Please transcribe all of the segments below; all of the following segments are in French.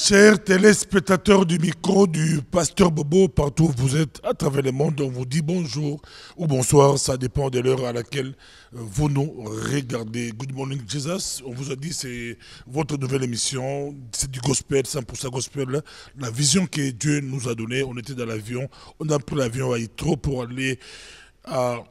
Chers téléspectateurs du micro du Pasteur Bobo, partout où vous êtes à travers le monde, on vous dit bonjour ou bonsoir, ça dépend de l'heure à laquelle vous nous regardez. Good morning Jesus, on vous a dit c'est votre nouvelle émission, c'est du gospel, 100% gospel, la vision que Dieu nous a donnée. On était dans l'avion, on a pris l'avion à Heathrow pour aller à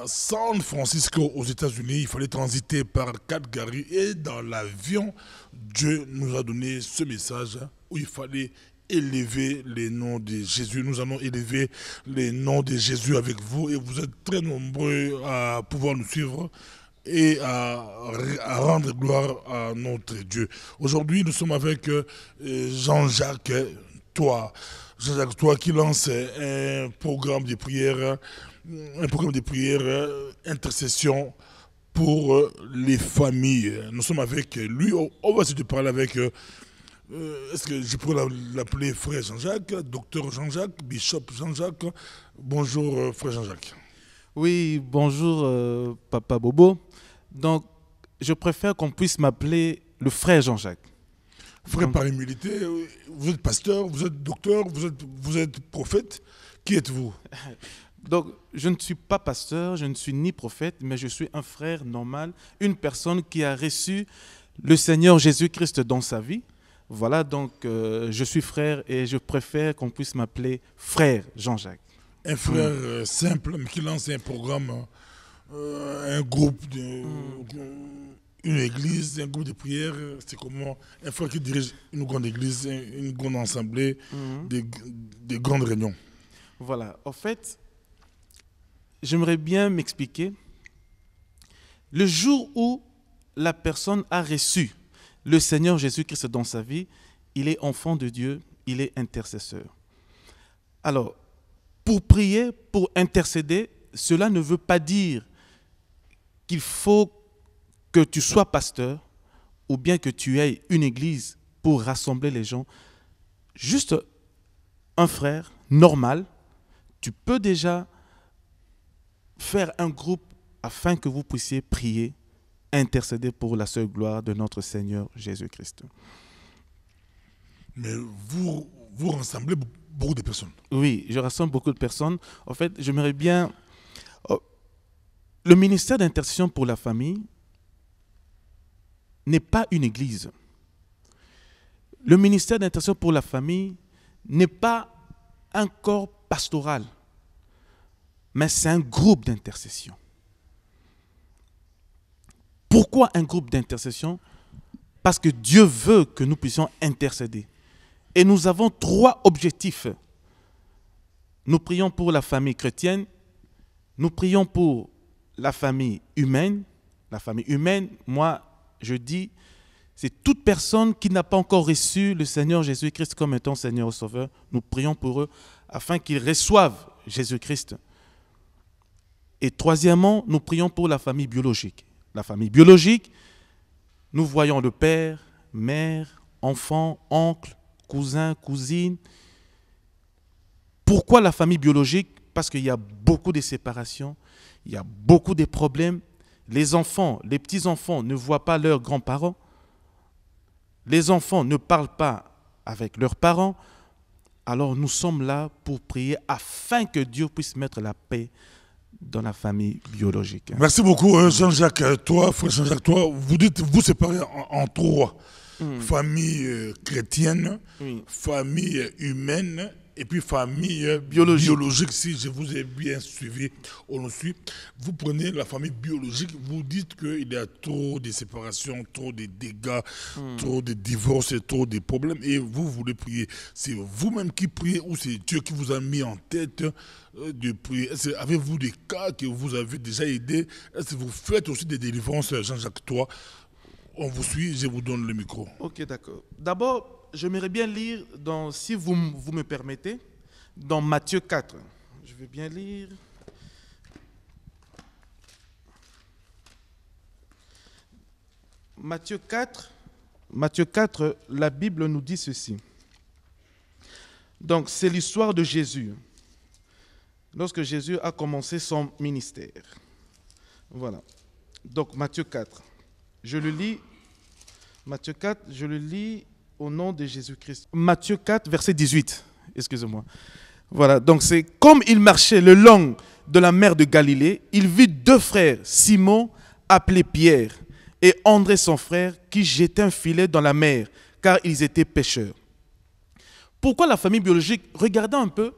San Francisco aux États-Unis. Il fallait transiter par Calgary et dans l'avion, Dieu nous a donné ce message où il fallait élever les noms de Jésus. Nous allons élever les noms de Jésus avec vous et vous êtes très nombreux à pouvoir nous suivre et à rendre gloire à notre Dieu. Aujourd'hui, nous sommes avec Jean-Jacques Toi. Jean-Jacques Toi qui lance un programme de prière intercession pour les familles. Nous sommes avec lui. On va essayer de parler avec, est-ce que je pourrais l'appeler frère Jean-Jacques, docteur Jean-Jacques, bishop Jean-Jacques. Bonjour frère Jean-Jacques. Oui, bonjour Papa Bobo. Donc, je préfère qu'on puisse m'appeler le frère Jean-Jacques. Frère par humilité, vous êtes pasteur, vous êtes docteur, vous êtes prophète. Qui êtes-vous? Donc, je ne suis pas pasteur, je ne suis ni prophète, mais je suis un frère normal, une personne qui a reçu le Seigneur Jésus-Christ dans sa vie. Voilà, donc je suis frère et je préfère qu'on puisse m'appeler frère Jean-Jacques. Un frère simple, mais qui lance un programme, un groupe, une église, un groupe de prière. C'est comment un frère qui dirige une grande église, une grande assemblée, des grandes réunions. Voilà, en fait, j'aimerais bien m'expliquer. Le jour où la personne a reçu le Seigneur Jésus-Christ dans sa vie, il est enfant de Dieu, il est intercesseur. Alors, pour prier, pour intercéder, cela ne veut pas dire qu'il faut que tu sois pasteur ou bien que tu aies une église pour rassembler les gens. Juste un frère normal, tu peux déjà faire un groupe afin que vous puissiez prier, intercéder pour la seule gloire de notre Seigneur Jésus-Christ. Mais vous rassemblez beaucoup de personnes. Oui, je rassemble beaucoup de personnes. En fait, j'aimerais bien... Le ministère d'intercession pour la famille n'est pas une église. Le ministère d'intercession pour la famille n'est pas un corps pastoral, mais c'est un groupe d'intercession. Pourquoi un groupe d'intercession? Parce que Dieu veut que nous puissions intercéder. Et nous avons 3 objectifs. Nous prions pour la famille chrétienne, nous prions pour la famille humaine. La famille humaine, moi, je dis, c'est toute personne qui n'a pas encore reçu le Seigneur Jésus-Christ comme étant Seigneur et Sauveur. Nous prions pour eux afin qu'ils reçoivent Jésus-Christ. Et troisièmement, nous prions pour la famille biologique. La famille biologique, nous voyons le père, mère, enfant, oncle, cousin, cousine. Pourquoi la famille biologique? Parce qu'il y a beaucoup de séparations, il y a beaucoup de problèmes. Les enfants, les petits-enfants ne voient pas leurs grands-parents. Les enfants ne parlent pas avec leurs parents. Alors nous sommes là pour prier afin que Dieu puisse mettre la paix dans la famille biologique. Merci beaucoup Jean-Jacques. Toi, frère Jean-Jacques, toi, vous dites, vous séparez en 3. Famille chrétienne, famille humaine et puis famille biologique. Si je vous ai bien suivi, on le suit. Vous prenez la famille biologique, vous dites qu'il y a trop de séparations, trop de dégâts, trop de divorces, trop de problèmes et vous voulez prier. C'est vous-même qui priez ou c'est Dieu qui vous a mis en tête de prier? Avez-vous des cas que vous avez déjà aidés? Est-ce que vous faites aussi des délivrances, Jean-Jacques Toi? On vous suit, je vous donne le micro. Ok, d'accord. D'abord, j'aimerais bien lire, si vous me permettez, dans Matthieu 4. Je vais bien lire. Matthieu 4, la Bible nous dit ceci. Donc, c'est l'histoire de Jésus. Lorsque Jésus a commencé son ministère. Voilà. Donc, Matthieu 4. Je le lis. Matthieu 4, je le lis au nom de Jésus-Christ. Matthieu 4, verset 18. Excusez-moi. Voilà, donc c'est comme il marchait le long de la mer de Galilée, il vit deux frères, Simon, appelé Pierre, et André son frère, qui jetaient un filet dans la mer, car ils étaient pêcheurs. Pourquoi la famille biologique? Regardons un peu.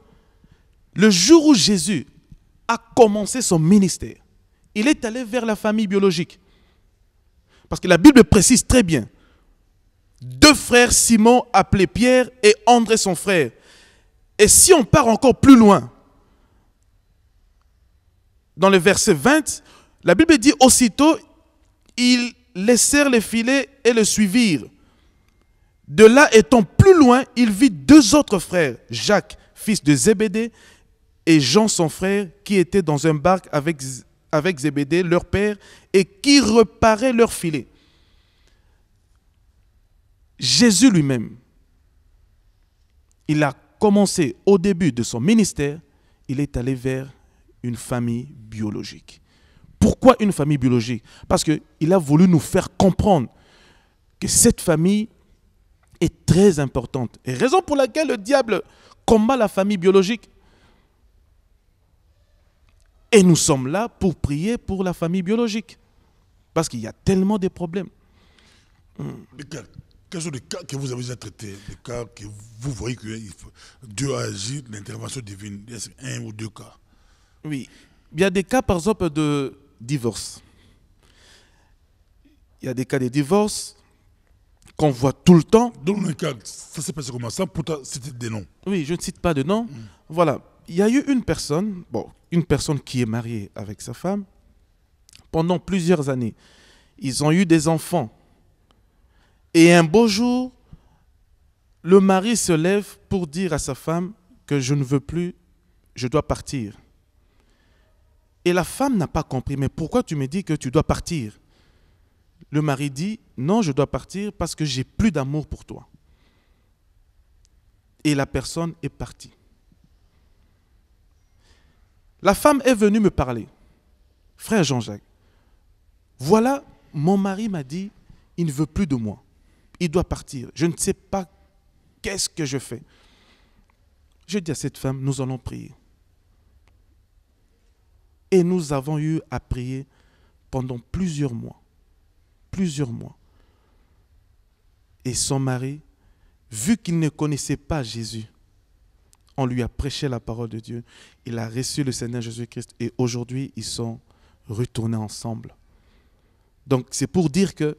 Le jour où Jésus a commencé son ministère, il est allé vers la famille biologique. Parce que la Bible précise très bien. Deux frères, Simon, appelé Pierre, et André son frère. Et si on part encore plus loin, dans le verset 20, la Bible dit aussitôt, ils laissèrent les filets et le suivirent. De là étant plus loin, il vit deux autres frères, Jacques, fils de Zébédée, et Jean son frère, qui étaient dans un barque avec Zébédée, leur père, et qui reparaient leurs filets. Jésus lui-même, il a commencé au début de son ministère, il est allé vers une famille biologique. Pourquoi une famille biologique? Parce qu'il a voulu nous faire comprendre que cette famille est très importante. Et raison pour laquelle le diable combat la famille biologique. Et nous sommes là pour prier pour la famille biologique. Parce qu'il y a tellement de problèmes. Quels sont les cas que vous avez déjà traités, les cas que vous voyez que Dieu a agi, l'intervention divine? Est-ce un ou deux cas? Oui. Il y a des cas, par exemple, de divorce. Il y a des cas de divorce qu'on voit tout le temps. Dans le cas, ça s'est passé comment ça? Pourtant, c'était des noms. Oui, je ne cite pas de nom. Voilà. Il y a eu une personne qui est mariée avec sa femme pendant plusieurs années. Ils ont eu des enfants. Et un beau jour, le mari se lève pour dire à sa femme que je ne veux plus, je dois partir. Et la femme n'a pas compris. Mais pourquoi tu me dis que tu dois partir? Le mari dit, non, je dois partir parce que j'ai plus d'amour pour toi. Et la personne est partie. La femme est venue me parler. Frère Jean-Jacques, voilà, mon mari m'a dit, il ne veut plus de moi. Il doit partir. Je ne sais pas qu'est-ce que je fais. Je dis à cette femme, nous allons prier. Et nous avons eu à prier pendant plusieurs mois. Plusieurs mois. Et son mari, vu qu'il ne connaissait pas Jésus, on lui a prêché la parole de Dieu. Il a reçu le Seigneur Jésus-Christ. Et aujourd'hui, ils sont retournés ensemble. Donc, c'est pour dire que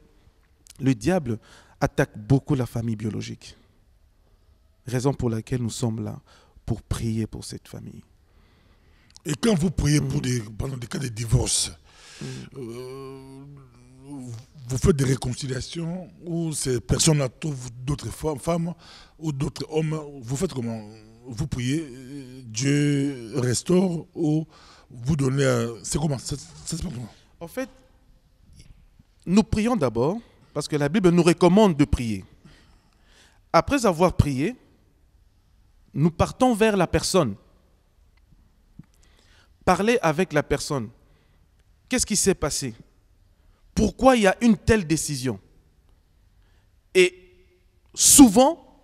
le diable attaque beaucoup la famille biologique. Raison pour laquelle nous sommes là, pour prier pour cette famille. Et quand vous priez pour des cas de divorce, vous faites des réconciliations où ces personnes-là trouvent d'autres femmes ou d'autres hommes. Vous faites comment? Vous priez, Dieu restaure ou vous donnez... C'est comment? Ça se passe comment? En fait, nous prions d'abord parce que la Bible nous recommande de prier. Après avoir prié, nous partons vers la personne. Parler avec la personne. Qu'est-ce qui s'est passé? Pourquoi il y a une telle décision? Et souvent,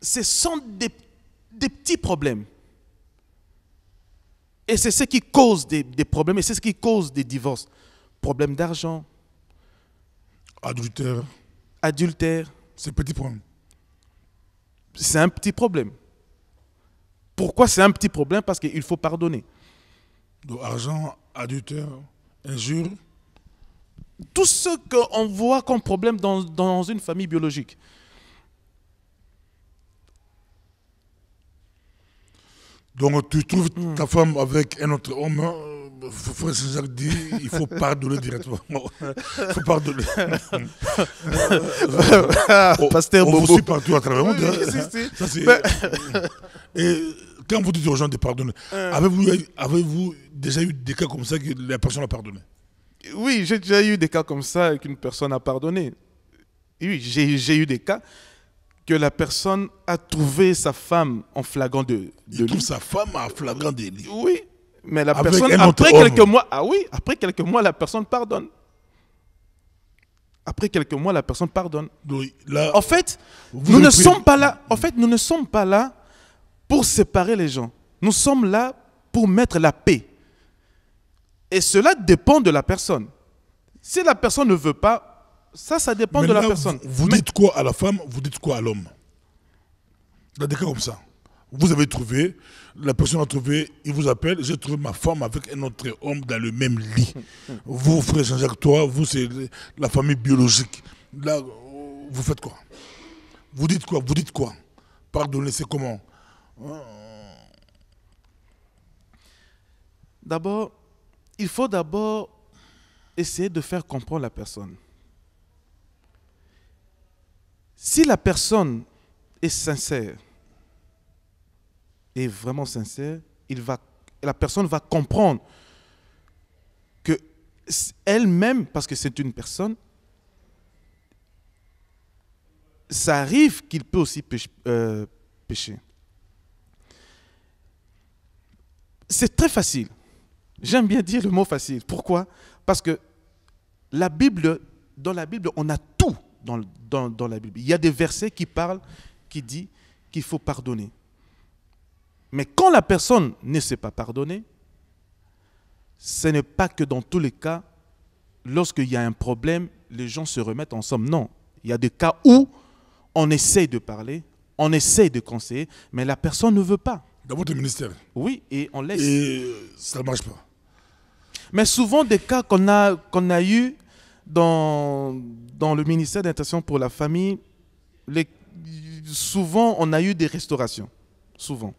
ce sont des petits problèmes. Et c'est ce qui cause des problèmes, et c'est ce qui cause des divorces. Problème d'argent. Adultère. C'est un petit problème. C'est un petit problème. Pourquoi c'est un petit problème? Parce qu'il faut pardonner. Donc, argent, adultère, injure. Tout ce qu'on voit comme problème dans une famille biologique. Donc tu trouves ta femme avec un autre homme, Frère Saint-Jacques dit, il faut pardonner directement. Il faut pardonner. Pasteur Bobo. On vous suit partout à travers le monde. Oui, si. Et quand vous dites aux gens de pardonner, avez-vous déjà eu des cas comme ça que la personne a pardonné? Oui, j'ai déjà eu des cas comme ça qu'une personne a pardonné. Oui, j'ai eu des cas que la personne a trouvé sa femme en flagrant délit. Il trouve sa femme en flagrant délit. Oui, mais la personne, après quelques mois, la personne pardonne. Après quelques mois, la personne pardonne. Oui, là, En fait, nous ne sommes pas là. En fait, nous ne sommes pas là pour séparer les gens. Nous sommes là pour mettre la paix. Et cela dépend de la personne. Si la personne ne veut pas, ça dépend de la personne. Vous dites quoi à la femme, vous dites quoi à l'homme? Dans des cas comme ça. Vous avez trouvé, la personne a trouvé, il vous appelle, j'ai trouvé ma femme avec un autre homme dans le même lit. Vous, frère Jean-Jacques, toi, vous, c'est la famille biologique. Là, vous faites quoi? Vous dites quoi? Vous dites quoi? Pardonnez, c'est comment? D'abord, il faut d'abord essayer de faire comprendre la personne. Si la personne est sincère, est vraiment sincère, la personne va comprendre que elle-même, parce que c'est une personne, ça arrive qu'il peut aussi pécher. C'est très facile. J'aime bien dire le mot facile. Pourquoi? Parce que dans la Bible, on a tout dans la Bible. Il y a des versets qui disent qu'il faut pardonner. Mais quand la personne ne sait pas pardonner, ce n'est pas que dans tous les cas, lorsqu'il y a un problème, les gens se remettent ensemble. Non, il y a des cas où on essaye de parler, on essaye de conseiller, mais la personne ne veut pas. Dans votre ministère? Oui, et on laisse. Et ça ne marche pas. Mais souvent, des cas qu'on a eu dans le ministère d'Intercession pour la famille, souvent, on a eu des restaurations. Souvent.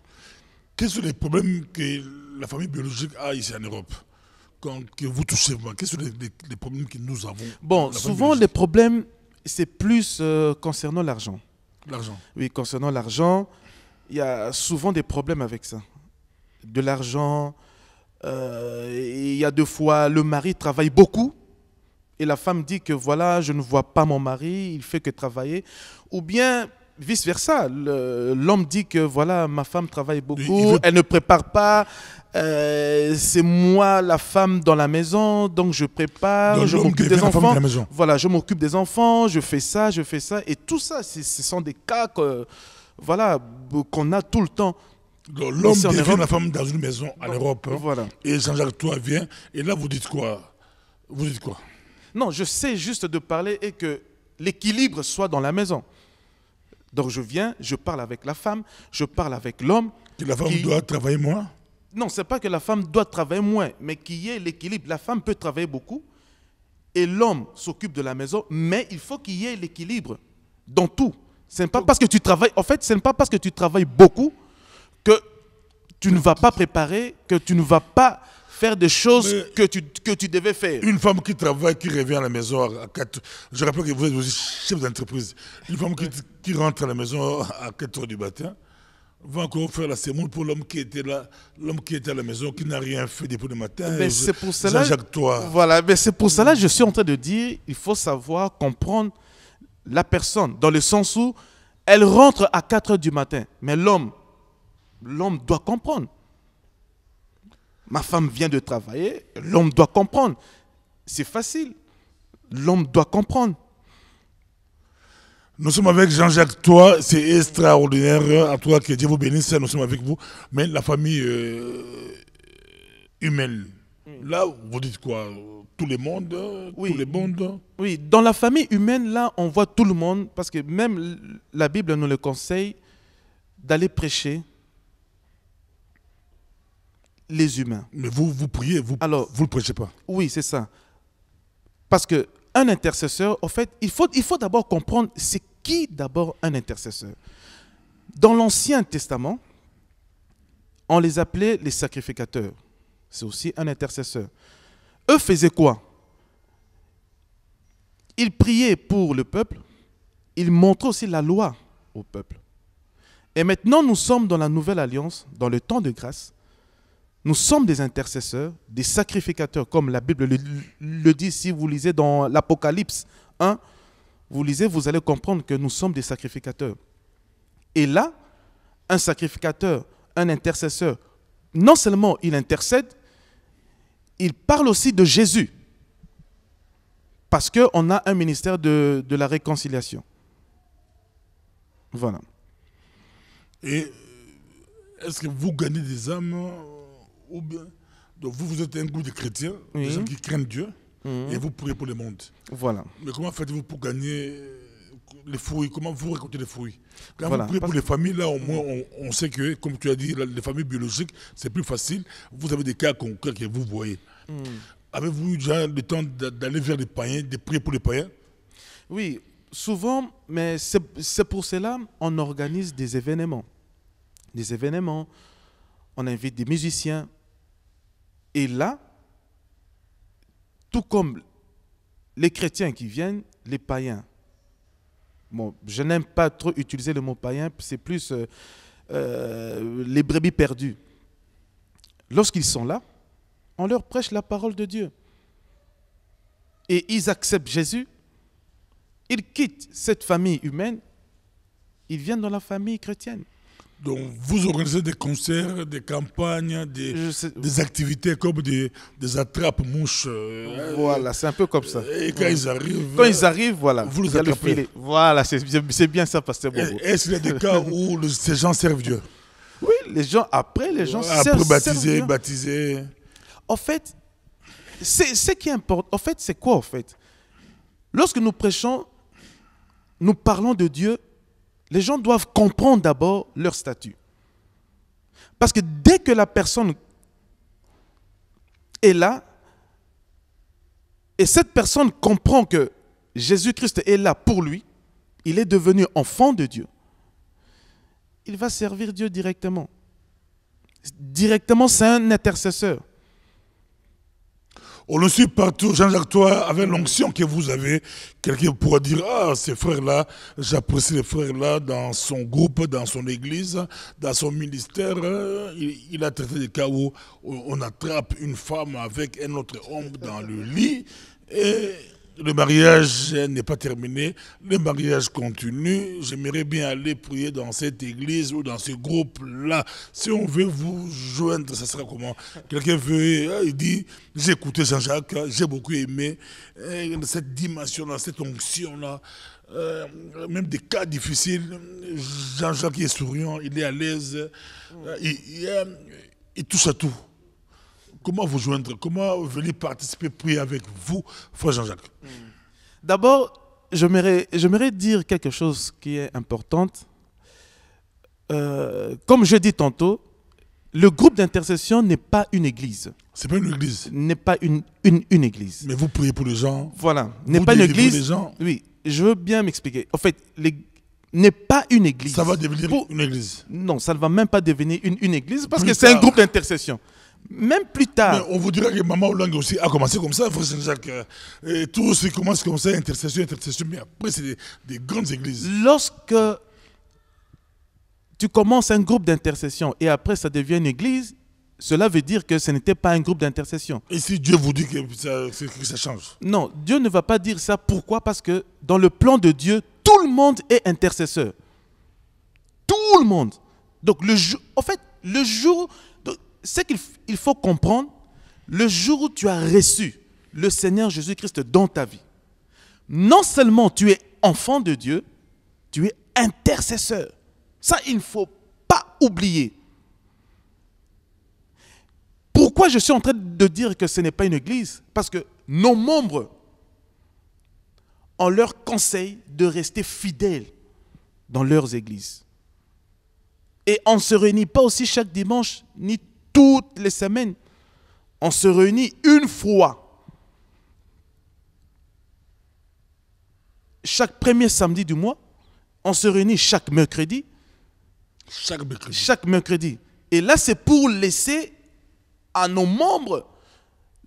Quels sont les problèmes que la famille biologique a ici en Europe? Que vous touchez, quels sont les problèmes que nous avons? Bon, souvent, les problèmes, c'est plus concernant l'argent. L'argent? Oui, concernant l'argent, il y a souvent des problèmes avec ça. De l'argent, il y a 2 fois, le mari travaille beaucoup et la femme dit que voilà, je ne vois pas mon mari, il fait que travailler. Ou bien vice-versa, l'homme dit que voilà, ma femme travaille beaucoup, elle ne prépare pas, c'est moi la femme dans la maison, donc je prépare, donc je m'occupe des enfants. Voilà, je m'occupe des enfants, je fais ça, et tout ça, ce sont des cas voilà, qu'on a tout le temps. L'homme devient la femme dans une maison en Europe. Voilà. Et Jean-Jacques, toi, vient. Et là, vous dites quoi? Vous dites quoi? Non, je sais juste de parler et que l'équilibre soit dans la maison. Donc je viens, je parle avec la femme, je parle avec l'homme. Que la femme doit travailler moins? Non, ce n'est pas que la femme doit travailler moins, mais qu'il y ait l'équilibre. La femme peut travailler beaucoup et l'homme s'occupe de la maison, mais il faut qu'il y ait l'équilibre dans tout. Ce n'est pas parce que tu travailles, en fait, ce n'est pas parce que tu travailles beaucoup que tu ne vas pas préparer, que tu ne vas pas faire des choses que tu devais faire. Une femme qui travaille, qui revient à la maison à 4... Je rappelle que vous êtes aussi chef d'entreprise. Une femme qui rentre à la maison à 4 heures du matin va encore faire la sémoule pour l'homme qui était là, l'homme qui était à la maison, qui n'a rien fait depuis le matin. Mais c'est pour cela, toi. Voilà, mais c'est pour cela que je suis en train de dire, il faut savoir comprendre la personne, dans le sens où elle rentre à 4 heures du matin, mais l'homme doit comprendre. Ma femme vient de travailler, l'homme doit comprendre. C'est facile, l'homme doit comprendre. Nous sommes avec Jean-Jacques, toi, c'est extraordinaire. En tout cas, que Dieu vous bénisse, nous sommes avec vous. Mais la famille humaine, là, vous dites quoi? Tout le monde? Oui. Tout le monde? Oui, dans la famille humaine, là, on voit tout le monde, parce que même la Bible nous le conseille d'aller prêcher les humains. Mais vous priez, vous ne le prêchez pas? Oui, c'est ça. Parce qu'un intercesseur, en fait, il faut d'abord comprendre c'est qui d'abord un intercesseur. Dans l'Ancien Testament, on les appelait les sacrificateurs. C'est aussi un intercesseur. Eux faisaient quoi? Ils priaient pour le peuple, ils montraient aussi la loi au peuple. Et maintenant, nous sommes dans la nouvelle alliance, dans le temps de grâce. Nous sommes des intercesseurs, des sacrificateurs, comme la Bible le dit. Si vous lisez dans l'Apocalypse 1, vous lisez, vous allez comprendre que nous sommes des sacrificateurs. Et là, un sacrificateur, un intercesseur, non seulement il intercède, il parle aussi de Jésus. Parce qu'on a un ministère de la réconciliation. Voilà. Et est-ce que vous gagnez des âmes ou bien... Donc vous êtes un groupe de chrétiens, des gens qui craignent Dieu, et vous priez pour le monde. Voilà. Mais comment faites-vous pour gagner les fruits? Comment vous récoltez les fruits? Quand Voilà. vous priez pour les familles, là au moins on sait que, comme tu as dit, les familles biologiques, c'est plus facile. Vous avez des cas concrets que vous voyez. Avez-vous eu déjà le temps d'aller vers les païens, de prier pour les païens? Oui, souvent, mais c'est pour cela qu'on organise des événements. Des événements, on invite des musiciens. Et là, tout comme les chrétiens qui viennent, les païens. Bon, je n'aime pas trop utiliser le mot païen, c'est plus les brebis perdues. Lorsqu'ils sont là, on leur prêche la parole de Dieu. Et ils acceptent Jésus. Ils quittent cette famille humaine. Ils viennent dans la famille chrétienne. Donc vous organisez des concerts, des campagnes, des activités comme des attrapes-mouches. Voilà, c'est un peu comme ça. Et quand ils arrivent... Quand ils arrivent, voilà. Vous les attrapez. Voilà, c'est bien ça, Pasteur Bobo. Est-ce qu'il y a des cas où ces gens servent Dieu? Oui, les gens après baptisés. En fait, ce qui importe, en fait, c'est quoi en fait? Lorsque nous prêchons, nous parlons de Dieu, les gens doivent comprendre d'abord leur statut. Parce que dès que la personne est là, et cette personne comprend que Jésus-Christ est là pour lui, il est devenu enfant de Dieu, il va servir Dieu directement. Directement, c'est un intercesseur. On le suit partout, Jean-Jacques, toi, avec l'onction que vous avez, quelqu'un pourra dire, ah, ces frères-là, j'apprécie les frères-là dans son groupe, dans son église, dans son ministère. Il a traité des cas où on attrape une femme avec un autre homme dans le lit et le mariage n'est pas terminé, le mariage continue. J'aimerais bien aller prier dans cette église ou dans ce groupe-là. Si on veut vous joindre, ça sera comment? Quelqu'un veut, il dit, j'ai écouté Jean-Jacques, j'ai beaucoup aimé cette dimension-là, cette onction-là. Même des cas difficiles, Jean-Jacques est souriant, il est à l'aise, il touche à tout. Comment vous joindre? Comment venir participer, prier avec vous, frère Jean-Jacques? D'abord, j'aimerais dire quelque chose qui est important. Comme je dis tantôt, le groupe d'intercession n'est pas une église. C'est pas une église. N'est pas une église. Mais vous priez pour les gens. Voilà. N'est pas une église. Les gens. Oui, je veux bien m'expliquer. En fait, n'est pas une église. Ça va devenir une église. Non, ça ne va même pas devenir une église parce que c'est un groupe d'intercession. Même plus tard. Mais on vous dira que Maman Oulang aussi a commencé comme ça, frère Saint-Jacques. Tout se commence comme ça, intercession, mais après c'est des grandes églises. Lorsque tu commences un groupe d'intercession et après ça devient une église, cela veut dire que ce n'était pas un groupe d'intercession. Et si Dieu vous dit que ça change? Non, Dieu ne va pas dire ça. Pourquoi? Parce que dans le plan de Dieu, tout le monde est intercesseur. Tout le monde. Donc en fait, le jour... Ce qu'il faut comprendre, le jour où tu as reçu le Seigneur Jésus-Christ dans ta vie, non seulement tu es enfant de Dieu, tu es intercesseur. Ça, il ne faut pas oublier. Pourquoi je suis en train de dire que ce n'est pas une église? Parce que nos membres, on leur conseille de rester fidèles dans leurs églises. Et on ne se réunit pas aussi chaque dimanche, ni toutes les semaines. On se réunit une fois. Chaque premier samedi du mois, on se réunit chaque mercredi. Chaque mercredi. Et là, c'est pour laisser à nos membres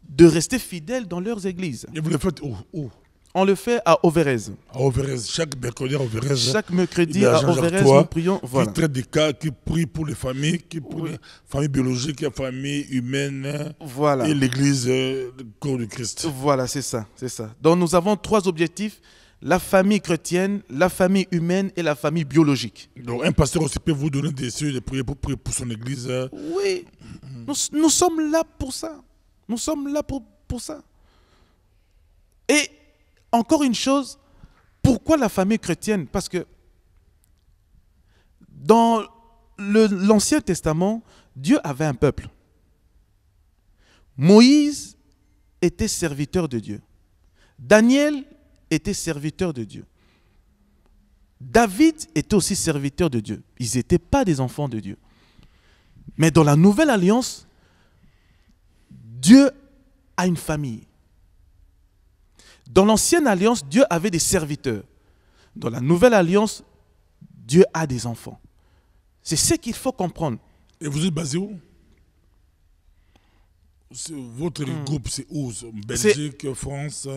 de rester fidèles dans leurs églises. Et vous le faites où? On le fait à Overez. À Overez, chaque mercredi à Overez. Chaque mercredi à Overez, nous prions. Voilà. Qui traite des cas, qui prie pour les familles, qui pour les familles biologiques, les familles humaines. Voilà. Et l'église, le corps du Christ. Voilà, c'est ça, c'est ça. Donc nous avons 3 objectifs: la famille chrétienne, la famille humaine et la famille biologique. Donc un pasteur aussi peut vous donner des cieux de prier pour son église. Oui, nous sommes là pour ça. Nous sommes là pour ça. Et encore une chose, pourquoi la famille chrétienne? Parce que dans l'Ancien Testament, Dieu avait un peuple. Moïse était serviteur de Dieu. Daniel était serviteur de Dieu. David était aussi serviteur de Dieu. Ils n'étaient pas des enfants de Dieu. Mais dans la Nouvelle Alliance, Dieu a une famille. Dans l'Ancienne Alliance, Dieu avait des serviteurs. Dans la Nouvelle Alliance, Dieu a des enfants. C'est ce qu'il faut comprendre. Et vous êtes basé où? Votre groupe, c'est où? Belgique, France?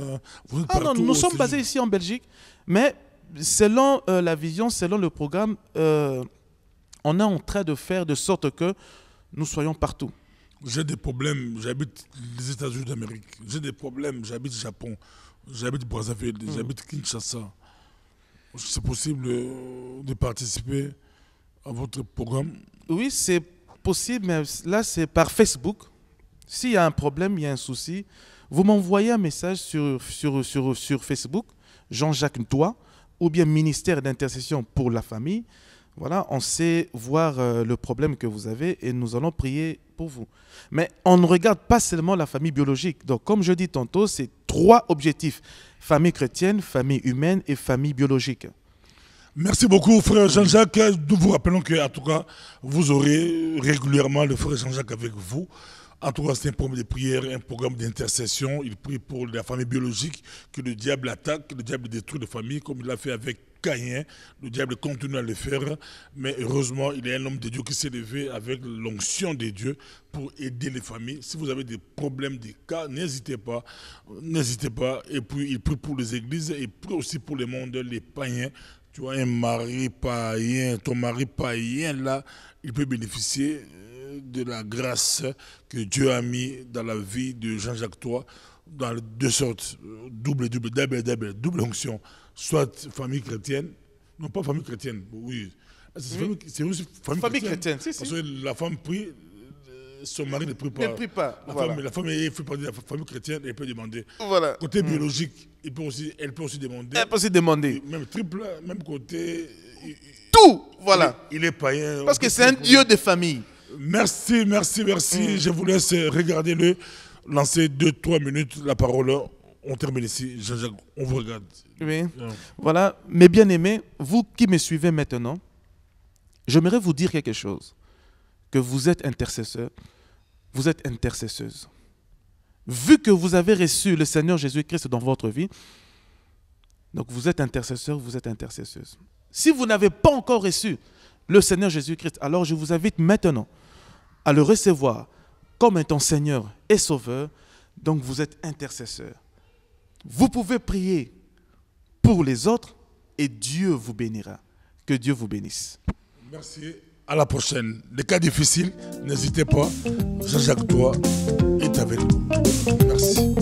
Vous êtes partout, non, nous sommes basés ici en Belgique, mais selon la vision, selon le programme, on est en train de faire de sorte que nous soyons partout. J'ai des problèmes, j'habite les États-Unis d'Amérique. J'ai des problèmes, j'habite Japon, j'habite Brazzaville, j'habite Kinshasa. C'est possible de participer à votre programme? Oui, c'est possible, mais là, c'est par Facebook. S'il y a un problème, il y a un souci, vous m'envoyez un message sur Facebook, Jean-Jacques Ntois, ou bien ministère d'intercession pour la famille. Voilà, on sait voir le problème que vous avez et nous allons prier pour vous. Mais on ne regarde pas seulement la famille biologique. Donc, comme je dis tantôt, c'est 3 objectifs. Famille chrétienne, famille humaine et famille biologique. Merci beaucoup, frère Jean-Jacques. Nous vous rappelons qu'en tout cas, vous aurez régulièrement le frère Jean-Jacques avec vous. En tout cas, c'est un programme de prière, un programme d'intercession. Il prie pour la famille biologique, que le diable attaque, que le diable détruit la famille, comme il l'a fait avec Caïn. Le diable continue à le faire. Mais heureusement, il y a un homme de Dieu qui s'est levé avec l'onction de Dieu pour aider les familles. Si vous avez des problèmes, des cas, n'hésitez pas. N'hésitez pas. Et puis, il prie pour les églises et il prie aussi pour le monde, les païens. Tu vois, un mari païen, ton mari païen, là, il peut bénéficier de la grâce que Dieu a mis dans la vie de Jean-Jacques Ntois, dans 2 sortes, double onction, soit famille chrétienne, non pas famille chrétienne, oui, c'est aussi famille chrétienne, si. Parce que la femme prie, son mari ne prie pas. Ne prie pas. La femme fait partie de la famille chrétienne, elle peut demander. Voilà. Côté biologique, elle peut aussi demander. Elle peut aussi demander. Même triple, même côté. Tout, voilà. Il est païen. Parce que c'est un Dieu de famille. Merci. Je vous laisse regarder lancer 2-3 minutes la parole. On termine ici. Jean-Jacques, on vous regarde. Oui. Voilà. Mes bien-aimés, vous qui me suivez maintenant, j'aimerais vous dire quelque chose. Que vous êtes intercesseur, vous êtes intercesseuse. Vu que vous avez reçu le Seigneur Jésus-Christ dans votre vie, donc vous êtes intercesseur, vous êtes intercesseuse. Si vous n'avez pas encore reçu le Seigneur Jésus-Christ, alors je vous invite maintenant à le recevoir comme étant Seigneur et Sauveur. Donc vous êtes intercesseur. Vous pouvez prier pour les autres et Dieu vous bénira. Que Dieu vous bénisse. Merci. À la prochaine. Les cas difficiles, n'hésitez pas. Jean-Jacques Ntois est avec nous. Merci.